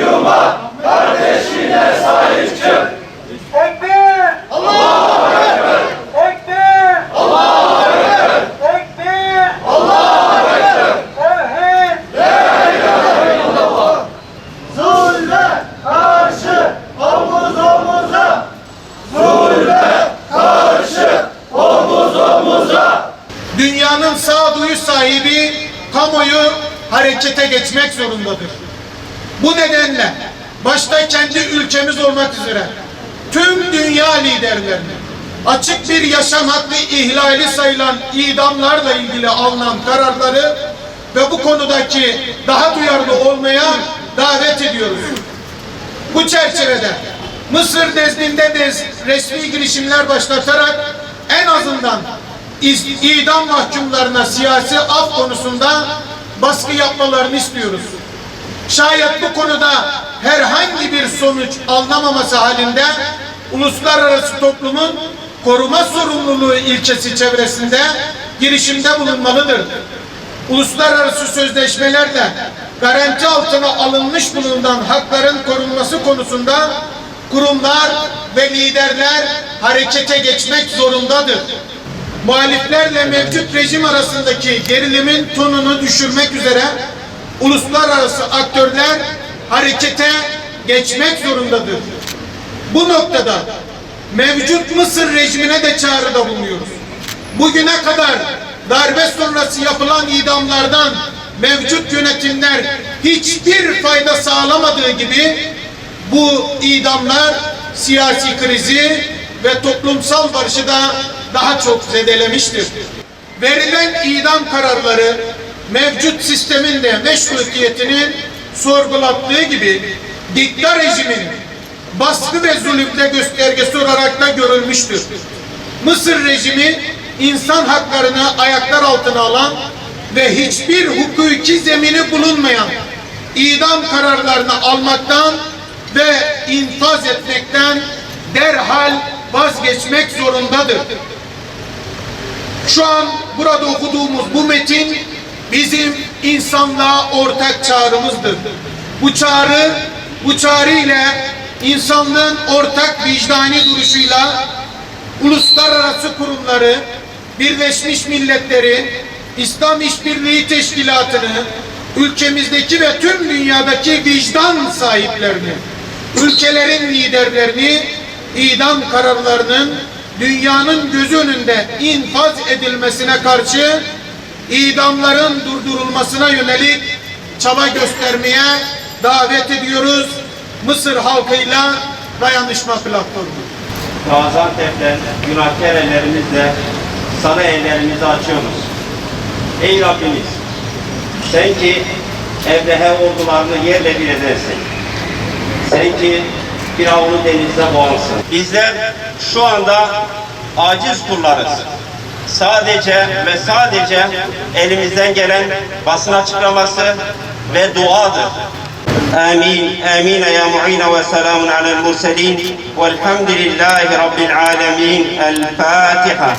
Müslüman, kardeşine sahip çık. Ekber! Allahu Ekber! Ekber! Allahu Ekber! Ekber! Allahu Ekber! Tevhid! La ilahe illallah. Zulme karşı omuz omuza! Zulme karşı omuz omuza. Dünyanın sağduyu sahibi kamuoyu harekete geçmek zorundadır. Bu nedenle başta kendi ülkemiz olmak üzere tüm dünya liderlerine açık bir yaşam hakkı ihlali sayılan idamlarla ilgili alınan kararları ve bu konudaki daha duyarlı olmaya davet ediyoruz. Bu çerçevede Mısır nezdinde de resmi girişimler başlatarak en azından idam mahkumlarına siyasi af konusunda baskı yapmalarını istiyoruz. Şayet bu konuda herhangi bir sonuç alınamaması halinde uluslararası toplumun koruma sorumluluğu ilkesi çevresinde girişimde bulunmalıdır. Uluslararası sözleşmelerle garanti altına alınmış bulunan hakların korunması konusunda kurumlar ve liderler harekete geçmek zorundadır. Muhaliflerle mevcut rejim arasındaki gerilimin tonunu düşürmek üzere uluslararası aktörler harekete geçmek zorundadır. Bu noktada mevcut Mısır rejimine de çağrıda bulunuyoruz. Bugüne kadar darbe sonrası yapılan idamlardan mevcut yönetimler hiçbir fayda sağlamadığı gibi bu idamlar siyasi krizi ve toplumsal barışı da daha çok zedelemiştir. Verilen idam kararları mevcut sistemin de meşrutiyetini sorgulattığı gibi dikta rejimin baskı ve zulümde göstergesi olarak da görülmüştür. Mısır rejimi insan haklarını ayaklar altına alan ve hiçbir hukuki zemini bulunmayan idam kararlarını almaktan ve infaz etmekten derhal vazgeçmek zorundadır. Şu an burada okuduğumuz bu metin bizim insanlığa ortak çağrımızdır. Bu çağrı ile insanlığın ortak vicdani duruşuyla uluslararası kurumları, Birleşmiş Milletleri, İslam İşbirliği Teşkilatı'nı, ülkemizdeki ve tüm dünyadaki vicdan sahiplerini, ülkelerin liderlerini idam kararlarının dünyanın gözü önünde infaz edilmesine karşı idamların durdurulmasına yönelik çaba göstermeye davet ediyoruz. Mısır halkıyla dayanışma platformu. Gaziantep'ten günahkar ellerimizle sana ellerimizi açıyoruz. Ey Rabbimiz, sen ki Ebrehe ordularını yerle bir edersin. Sen ki Firavun'u denizde boğarsın. Bizler şu anda aciz kullarız. Sadece ve sadece elimizden gelen basın açıklaması ve duadır. Amin. Amin ya mu'ine ve selamun alel murselin. Velhamdülillahi Rabbil alemin. El Fatiha.